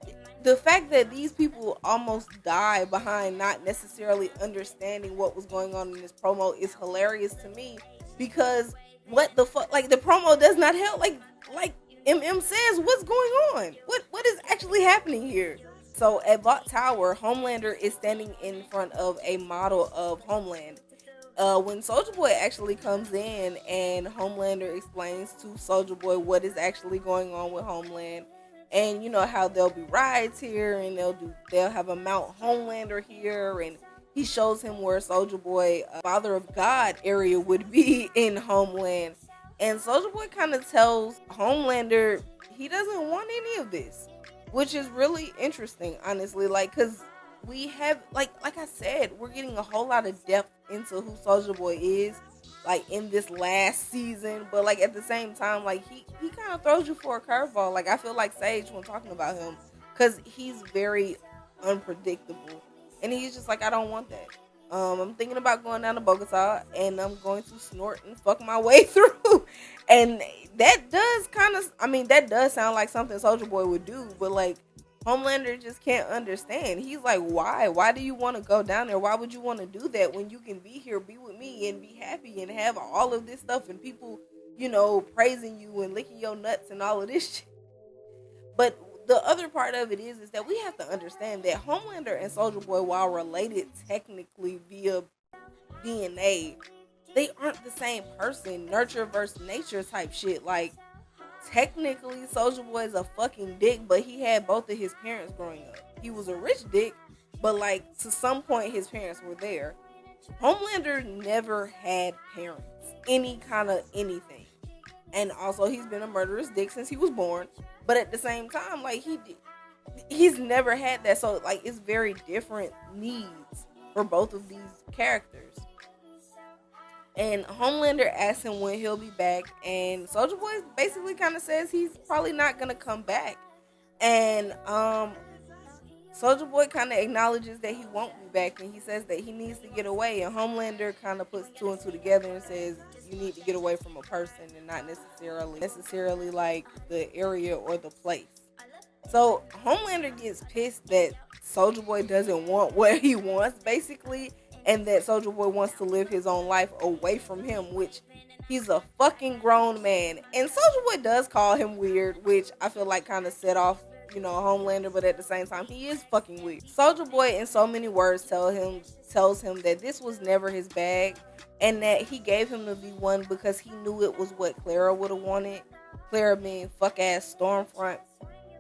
the fact that these people almost die behind not necessarily understanding what was going on in this promo is hilarious to me, because what the fuck, like, the promo does not help. Like MM says, what's going on? What is actually happening here? So at Vought Tower, Homelander is standing in front of a model of Homeland. When Soldier Boy actually comes in, and Homelander explains to Soldier Boy what is actually going on with Homeland, and you know how there'll be riots here, and they'll have a Mount Homelander here, and he shows him where Soldier Boy, Father of God area would be in Homeland, and Soldier Boy kind of tells Homelander he doesn't want any of this, which is really interesting, honestly, like, because we have, like I said, we're getting a whole lot of depth into who Soldier Boy is, like, in this last season, but like at the same time, like, he kind of throws you for a curveball. Like, I feel like Sage when talking about him, because he's very unpredictable, and he's just like, I don't want that. I'm thinking about going down to Bogota, and I'm going to snort and fuck my way through, and that does kind of, I mean, that does sound like something Soldier Boy would do, but like, Homelander just can't understand. He's like, why? Why do you want to go down there? Why would you want to do that when you can be here, be with me, and be happy, and have all of this stuff, and people, praising you and licking your nuts and all of this shit? But the other part of it is that we have to understand that Homelander and Soldier Boy, while related technically via DNA, they aren't the same person. Nurture versus nature type shit. Like, technically, Soldier Boy is a fucking dick, but he had both of his parents growing up. He was a rich dick, but like, to some point his parents were there. Homelander never had parents, any kind of anything, and also he's been a murderous dick since he was born. But at the same time, like, he's never had that, so like, it's very different needs for both of these characters. And Homelander asks him when he'll be back, and Soldier Boy basically kind of says he's probably not gonna come back. And Soldier Boy kind of acknowledges that he won't be back, and he says that he needs to get away. And Homelander kind of puts two and two together and says you need to get away from a person and not necessarily like the area or the place. So Homelander gets pissed that Soldier Boy doesn't want what he wants, basically, and that Soldier Boy wants to live his own life away from him, which he's a fucking grown man. And Soldier Boy does call him weird, which I feel like kind of set off, Homelander, but at the same time, he is fucking weird. Soldier Boy, in so many words, tells him that this was never his bag, and that he gave him the V1 because he knew it was what Clara would have wanted. Clara being fuck ass Stormfront.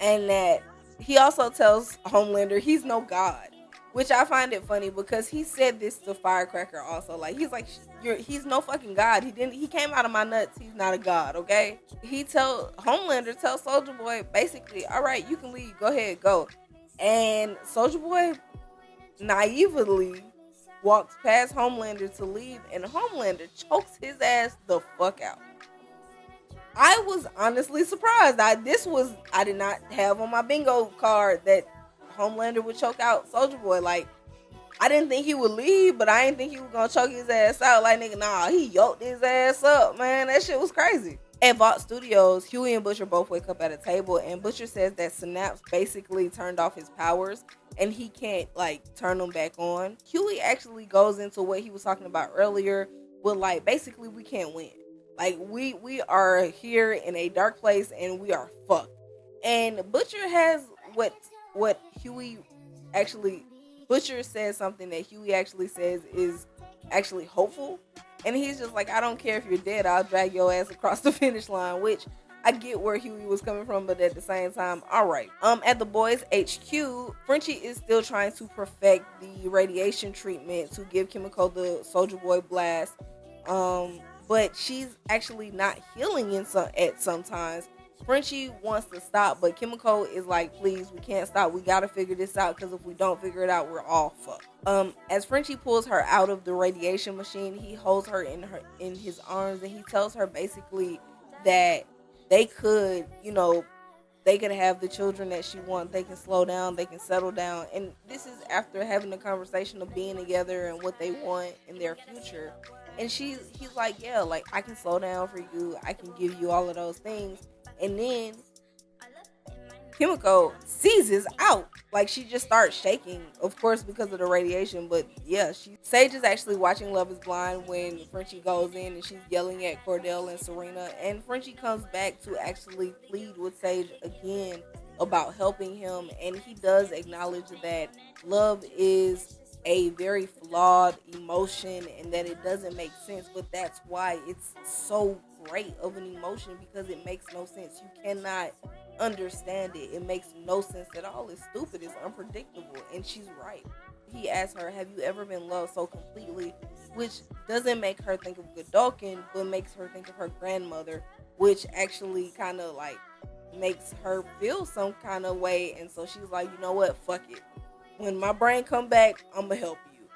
And that he also tells Homelander he's no god, which I find it funny because he said this to Firecracker also. Like, he's like, he's no fucking god. He came out of my nuts. He's not a god, okay? Homelander tells Soldier Boy basically, all right, you can leave. Go ahead, go. And Soldier Boy naively walks past Homelander to leave, and Homelander chokes his ass the fuck out. I was honestly surprised. I did not have on my bingo card that Homelander would choke out Soldier Boy. Like, I didn't think he would leave, but I didn't think he was gonna choke his ass out. Like, nigga, nah, he yoked his ass up, man. That shit was crazy. At Vought Studios, Huey and Butcher both wake up at a table, and Butcher says that Synapse basically turned off his powers, and he can't, like, turn them back on. Huey actually goes into what he was talking about earlier with, like, basically we can't win. Like, we are here in a dark place, and we are fucked. And Butcher has what Huey actually, Butcher says something that Huey actually says is actually hopeful. And he's just like, I don't care if you're dead, I'll drag your ass across the finish line, which I get where Huey was coming from, but at the same time, all right. At the boys' HQ, Frenchie is still trying to perfect the radiation treatment to give Kimiko the Soldier Boy blast. But she's actually not healing at sometimes. Frenchie wants to stop, but Kimiko is like, please, we can't stop. We gotta figure this out, because if we don't figure it out, we're all fucked. As Frenchie pulls her out of the radiation machine, he holds her in his arms, and he tells her basically that they could, they could have the children that she wants. They can slow down. They can settle down. And this is after having a conversation of being together and what they want in their future. And he's like, yeah, like, I can slow down for you. I can give you all of those things. And then Kimiko seizes out. Like, she just starts shaking, of course, because of the radiation. But yeah, Sage is actually watching Love is Blind when Frenchie goes in and she's yelling at Cordell and Serena. And Frenchie comes back to actually plead with Sage again about helping him. And he does acknowledge that love is a very flawed emotion and that it doesn't make sense. But that's why it's so great of an emotion, because it makes no sense. You cannot understand it. It makes no sense at all. It's stupid. It's unpredictable. And she's right. He asked her, have you ever been loved so completely? Which doesn't make her think of Godolkin, but makes her think of her grandmother, which actually kind of like makes her feel some kind of way. And so she's like, you know what? Fuck it. When my brain come back, I'm going to help you.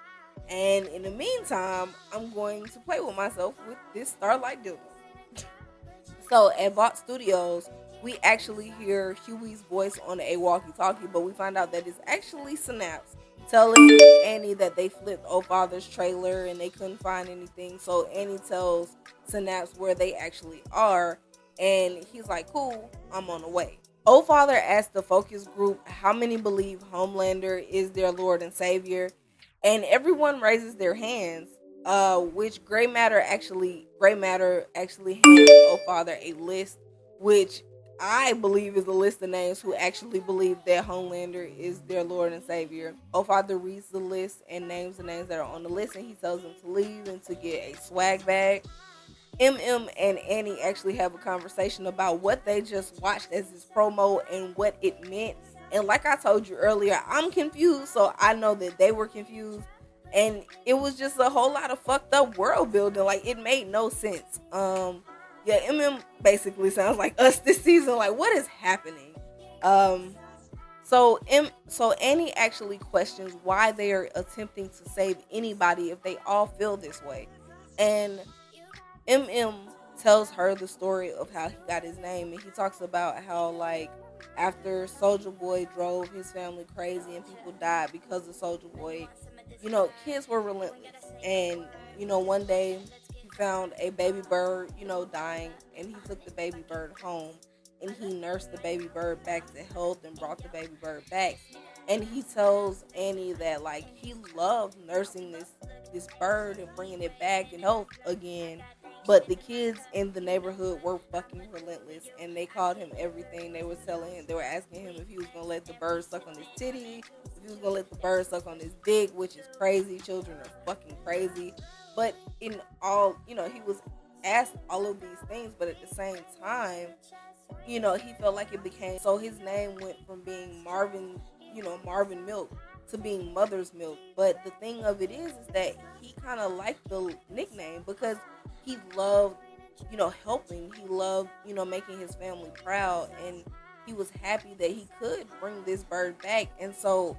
And in the meantime, I'm going to play with myself with this Starlight dildo. So at Vought Studios, we actually hear Huey's voice on a walkie-talkie, but we find out that it's actually Synapse telling Annie that they flipped Father's trailer and they couldn't find anything. So Annie tells Synapse where they actually are, and he's like, cool, I'm on the way. Father asked the focus group how many believe Homelander is their Lord and Savior, and everyone raises their hands. Which Gray Matter actually hands Father a list, which I believe is a list of names who actually believe that Homelander is their Lord and Savior. Father reads the list and names the names that are on the list, and he tells them to leave and to get a swag bag. MM and Annie actually have a conversation about what they just watched as this promo and what it meant. And like I told you earlier, I'm confused, so I know that they were confused. And it was just a whole lot of fucked up world building. Like, it made no sense. Yeah, MM basically sounds like us this season. Like, what is happening? So Annie actually questions why they are attempting to save anybody if they all feel this way. And MM tells her the story of how he got his name, and he talks about how, like, after Soldier Boy drove his family crazy and people died because of Soldier Boy, kids were relentless. And, one day he found a baby bird, dying, and he took the baby bird home, and he nursed the baby bird back to health and brought the baby bird back. And he tells Annie that, like, he loved nursing this bird and bringing it back in health again. But the kids in the neighborhood were fucking relentless, and they called him everything. They were asking him if he was gonna let the bird suck on his titty, if he was gonna let the bird suck on his dick, which is crazy. Children are fucking crazy. But in all, he was asked all of these things, but at the same time, he felt like it became, so his name went from being Marvin Milk to being Mother's Milk. But the thing of it is that he kind of liked the nickname because he loved, helping. He loved, making his family proud, and he was happy that he could bring this bird back. And so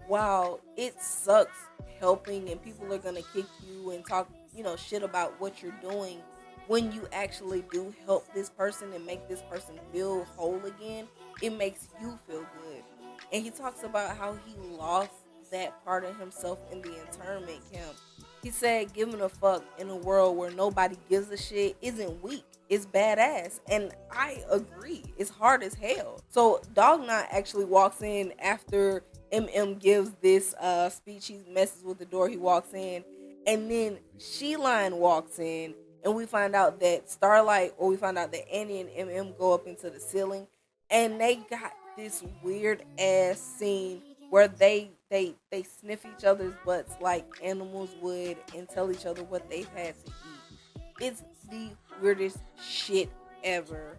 while it sucks helping and people are gonna kick you and talk, shit about what you're doing, when you actually do help this person and make this person feel whole again, it makes you feel good. And he talks about how he lost that part of himself in the internment camp. He said giving a fuck in a world where nobody gives a shit isn't weak. It's badass. And I agree. It's hard as hell. So Dognot actually walks in after MM gives this speech. He messes with the door. He walks in. And then She-Line walks in. And we find out that Annie and MM go up into the ceiling. And they got this weird ass scene where they they sniff each other's butts like animals would and tell each other what they've had to eat. It's the weirdest shit ever.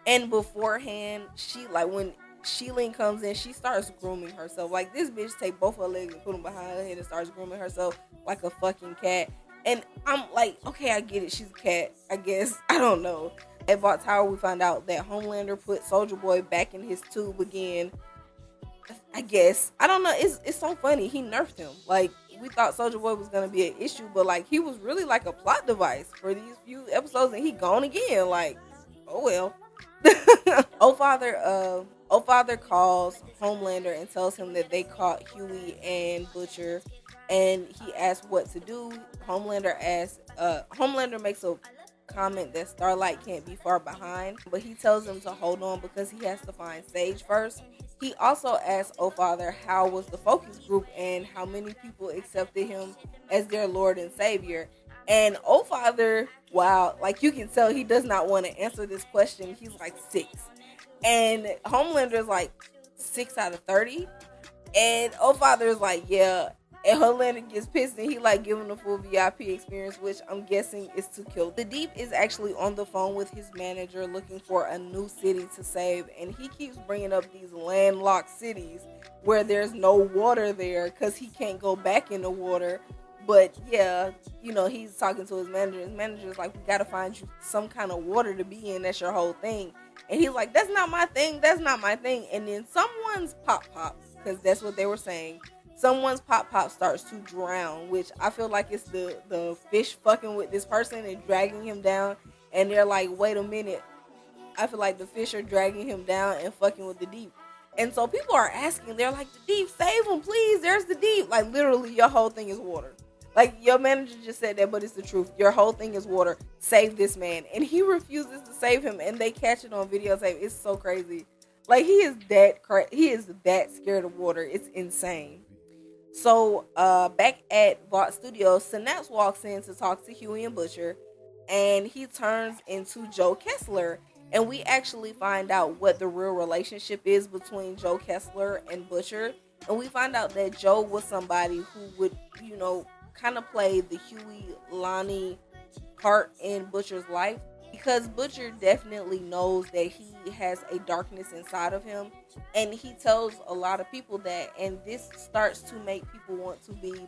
And beforehand, she like when Sheilene comes in, she starts grooming herself. Like this bitch take both her legs and put them behind her head and starts grooming herself like a fucking cat. And I'm like, okay, I get it. She's a cat, I guess. I don't know. At Vought Tower, we find out that Homelander put Soldier Boy back in his tube again. I guess. I don't know. It's so funny. He nerfed him. Like we thought Soldier Boy was gonna be an issue, but like he was really like a plot device for these few episodes, and he gone again. Like, oh well. O Father calls Homelander and tells him that they caught Huey and Butcher, and he asks what to do. Homelander makes a comment that Starlight can't be far behind, but he tells him to hold on because he has to find Sage first. He also asks O Father how was the focus group and how many people accepted him as their Lord and Savior. And O Father, wow, like you can tell he does not want to answer this question. He's like 6. And Homelander is like 6 out of 30. And O Father is like, yeah. And Homelander gets pissed and he like giving the full VIP experience, which I'm guessing is to kill. The Deep is actually on the phone with his manager looking for a new city to save. And he keeps bringing up these landlocked cities where there's no water there because he can't go back in the water. But yeah, he's talking to his manager. His manager's like, we gotta find you some kind of water to be in. That's your whole thing. And he's like, that's not my thing. That's not my thing. And then someone's pop, because that's what they were saying. Someone's pop starts to drown, which I feel like it's the fish fucking with this person and dragging him down. And they're like, wait a minute. I feel like the fish are dragging him down and fucking with the Deep. And so people are asking, they're like, the Deep, save him, please. There's the Deep. Like literally your whole thing is water. Like, your manager just said that, but it's the truth. Your whole thing is water. Save this man. And he refuses to save him, and they catch it on videotape. It's so crazy. Like, he is that scared of water. It's insane. So, back at Vought Studios, Synapse walks in to talk to Huey and Butcher, and he turns into Joe Kessler. And we actually find out what the real relationship is between Joe Kessler and Butcher. And we find out that Joe was somebody who would, kind of play the Huey Lonnie part in Butcher's life, because Butcher definitely knows that he has a darkness inside of him, and he tells a lot of people that, and this starts to make people want to be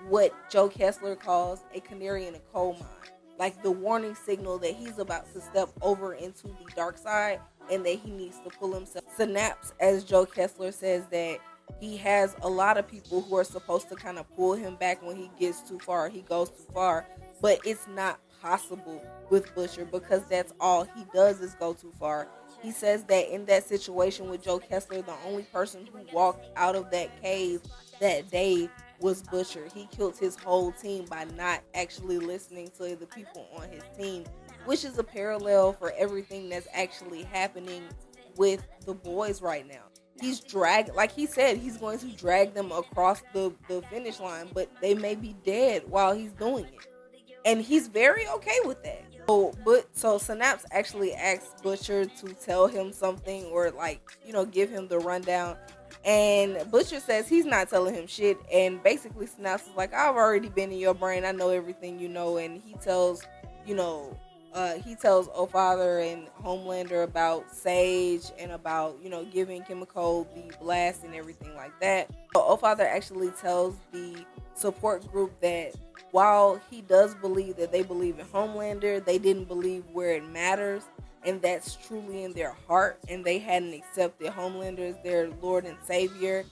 what Joe Kessler calls a canary in a coal mine, like the warning signal that he's about to step over into the dark side and that he needs to pull himself. Synapse, as Joe Kessler says, that he has a lot of people who are supposed to kind of pull him back when he gets too far, he goes too far, but it's not possible with Butcher because that's all he does is go too far. He says that in that situation with Joe Kessler, the only person who walked out of that cave that day was Butcher. He killed his whole team by not actually listening to the people on his team, which is a parallel for everything that's actually happening with the boys right now. He's like he said, he's going to drag them across the finish line, but they may be dead while he's doing it. And he's very okay with that. So Synapse actually asks Butcher to tell him something or give him the rundown. And Butcher says he's not telling him shit. And basically Synapse is like, I've already been in your brain. I know everything you know. And he tells O Father and Homelander about Sage and about, giving Kimiko the blast and everything like that. So O Father actually tells the support group that while he does believe that they believe in Homelander, they didn't believe where it matters. And that's truly in their heart. And they hadn't accepted Homelander as their Lord and Savior.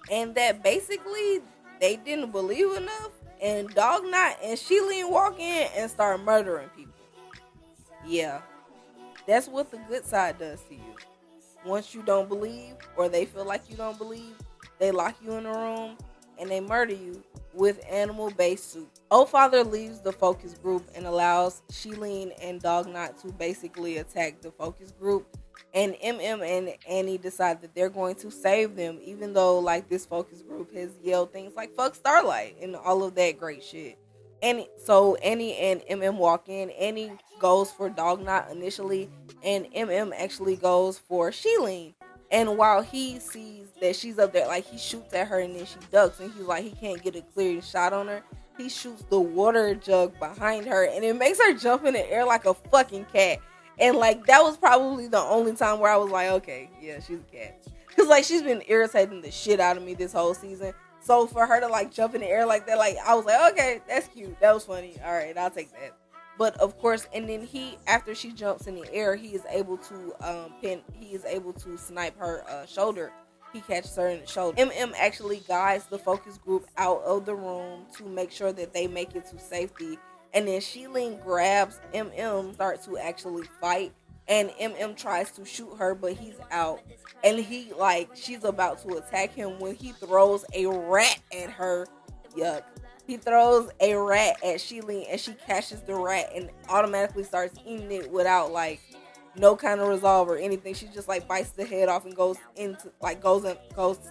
And that basically they didn't believe enough. And Dog Knot and Sheilene walk in and start murdering people. Yeah, that's what the good side does to you. Once you don't believe, or they feel like you don't believe, they lock you in a room and they murder you with animal-based soup. O Father leaves the focus group and allows Sheilene and Dog Knot to basically attack the focus group. And MM and Annie decide that they're going to save them, even though this focus group has yelled things like "fuck Starlight" and all of that great shit. And so Annie and MM walk in. Annie goes for Dog Knot initially, and MM actually goes for Sheilene. And while he sees that she's up there, like he shoots at her and then she ducks, and he's like he can't get a clear shot on her. He shoots the water jug behind her, and it makes her jump in the air like a fucking cat. And like that was probably the only time where I was like, okay, yeah, she's a cat. Cause like she's been irritating the shit out of me this whole season. So for her to like jump in the air like that, like I was like, okay, that's cute. That was funny. All right, I'll take that. But of course, and then after she jumps in the air, he is able to snipe her shoulder. He catches her in the shoulder. Actually guides the focus group out of the room to make sure that they make it to safety. And then Sheilene grabs start to actually fight. And tries to shoot her, but he's out. And she's about to attack him when he throws a rat at her. Yuck. He throws a rat at Sheilene, and she catches the rat and automatically starts eating it without like no kind of resolve or anything. She just like bites the head off and goes to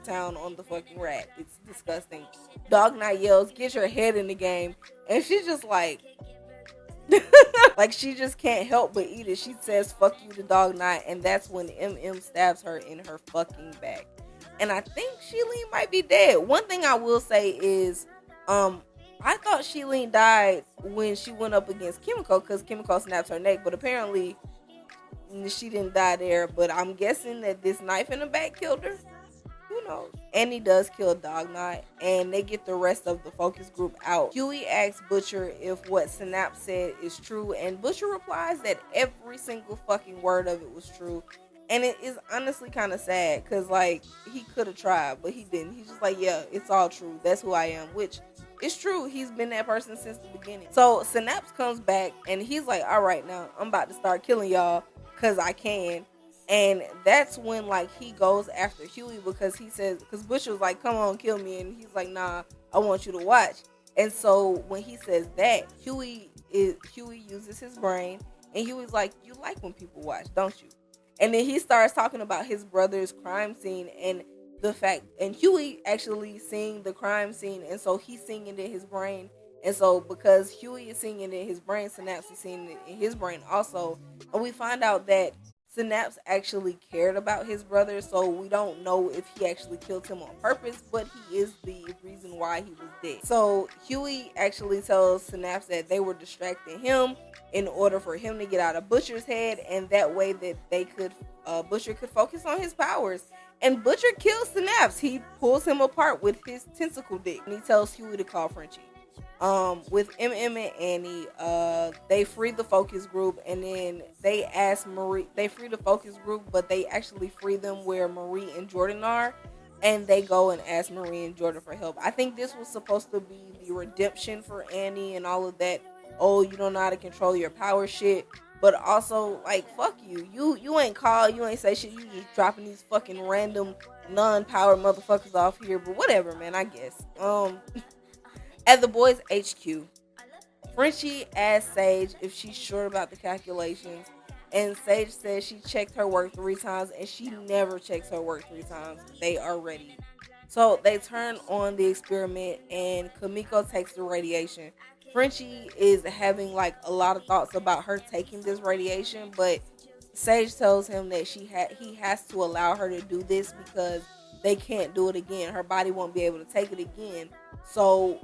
town on the fucking rat. It's disgusting. Dog Knight yells, "Get your head in the game," and she's just like. Like she just can't help but eat it. She says "fuck you" to Dog Knight, and that's when stabs her in her fucking back. And I think Sheilene might be dead. One thing I will say is, I thought Sheilene died when she went up against Kimiko because Kimiko snapped her neck, but apparently she didn't die there. But I'm guessing that this knife in the back killed her. Who knows? Annie does kill Dog Knight, and they get the rest of the focus group out. Huey asks Butcher if what Synapse said is true, and Butcher replies that every single fucking word of it was true. And it is honestly kind of sad, because like he could have tried, but he didn't. He's just like, yeah, it's all true. That's who I am, which is true. He's been that person since the beginning. So Synapse comes back, and he's like, all right, now I'm about to start killing y'all, because I can. And that's when like he goes after Huey because Butcher was like, come on, kill me. And he's like, nah, I want you to watch. And so when he says that, Huey uses his brain, and Huey's like, you like when people watch, don't you? And then he starts talking about his brother's crime scene and the fact, and Huey actually seeing the crime scene, and so he's seeing it in his brain. And so because Huey is seeing it in his brain, Synapse is seeing it in his brain also. And we find out that Synapse actually cared about his brother, so we don't know if he actually killed him on purpose, but he is the reason why he was dead. So Huey actually tells Synapse that they were distracting him in order for him to get out of Butcher's head, and that way that Butcher could focus on his powers. And Butcher kills Synapse. He pulls him apart with his tentacle dick, and he tells Huey to call Frenchie. With and Annie, they free the focus group, and then they free the focus group, but they actually free them where Marie and Jordan are, and they go and ask Marie and Jordan for help. I think this was supposed to be the redemption for Annie and all of that. Oh, you don't know how to control your power shit, but also like fuck you. You ain't called, you ain't say shit. You just dropping these fucking random non-powered motherfuckers off here. But whatever, man. I guess. At the boys' HQ, Frenchie asks Sage if she's sure about the calculations, and Sage says she checked her work 3 times, and she never checks her work 3 times. They are ready. So they turn on the experiment, and Kimiko takes the radiation. Frenchie is having like a lot of thoughts about her taking this radiation, but Sage tells him that he has to allow her to do this because they can't do it again. Her body won't be able to take it again. So,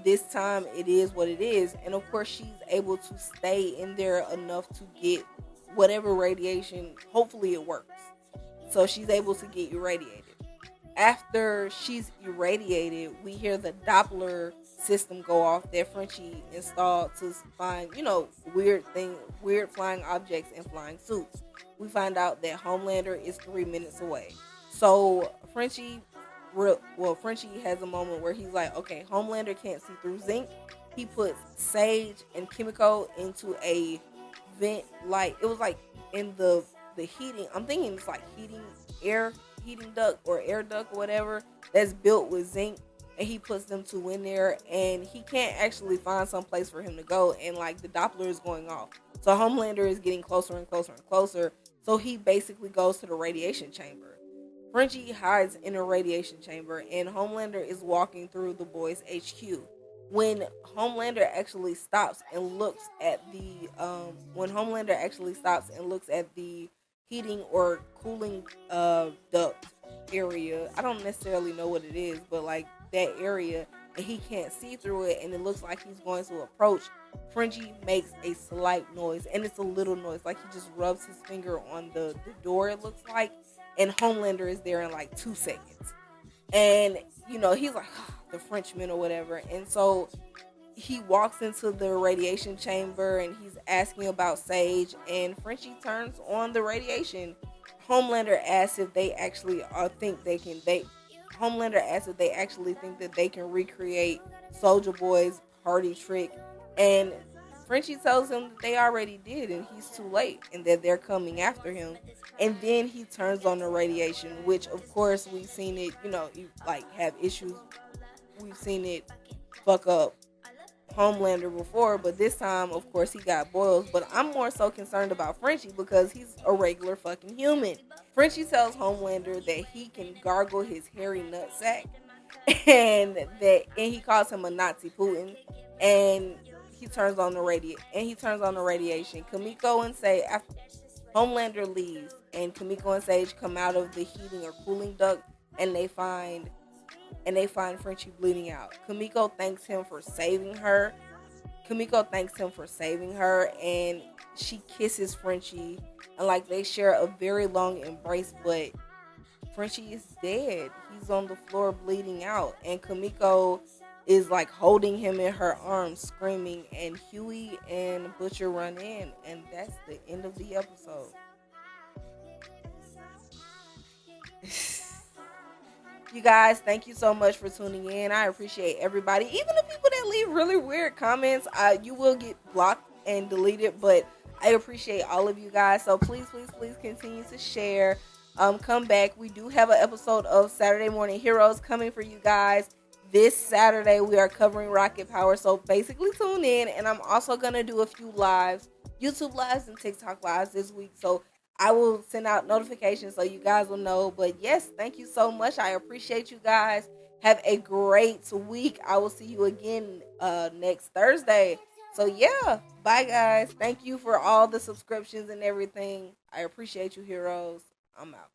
this time it is what it is. And of course, she's able to stay in there enough to get whatever radiation. Hopefully it works. So she's able to get irradiated. After she's irradiated, we hear the Doppler system go off that Frenchie installed to find, weird flying objects and flying suits. We find out that Homelander is 3 minutes away. So Frenchie has a moment where he's like, okay, Homelander can't see through zinc. He puts Sage and Kimiko into a vent, like it was like in the heating. I'm thinking it's like heating duct or air duct or whatever that's built with zinc, and he puts them two in there, and he can't actually find some place for him to go, and like the Doppler is going off. So Homelander is getting closer and closer and closer. So he basically goes to the radiation chamber. Frenchie hides in a radiation chamber, and Homelander is walking through the boys' HQ. When Homelander actually stops and looks at the heating or cooling duct area. I don't necessarily know what it is, but like that area, and he can't see through it, and it looks like he's going to approach. Frenchie makes a slight noise, and it's a little noise, like he just rubs his finger on the door. It looks like, and Homelander is there in like 2 seconds, and he's like the Frenchman or whatever, and so he walks into the radiation chamber and he's asking about Sage, and Frenchie turns on the radiation. Homelander asks if they actually think they can they Homelander asks if they actually think that they can recreate Soldier Boy's party trick, and Frenchie tells him that they already did and he's too late and that they're coming after him. And then he turns on the radiation, which of course we've seen it, like have issues. We've seen it fuck up Homelander before, but this time, of course, he got boils. But I'm more so concerned about Frenchie because he's a regular fucking human. Frenchie tells Homelander that he can gargle his hairy nutsack, and he calls him a Nazi Putin, and he turns on the radiation. Kimiko and Sage, after Homelander leaves, and Kimiko and Sage come out of the heating or cooling duct, and they find Frenchie bleeding out. Kimiko thanks him for saving her, and she kisses Frenchie, and like they share a very long embrace, but Frenchie is dead. He's on the floor bleeding out, and Kimiko is like holding him in her arms, screaming, and Huey and Butcher run in, and that's the end of the episode. You guys, thank you so much for tuning in. I appreciate everybody. Even the people that leave really weird comments, you will get blocked and deleted, but I appreciate all of you guys. So please, please, please continue to share. Come back. We do have an episode of Saturday Morning Heroes coming for you guys. This Saturday, we are covering Rocket Power. So basically tune in, and I'm also going to do a few lives, YouTube lives and TikTok lives this week. So I will send out notifications so you guys will know. But yes, thank you so much. I appreciate you guys. Have a great week. I will see you again next Thursday. So yeah, bye guys. Thank you for all the subscriptions and everything. I appreciate you, heroes. I'm out.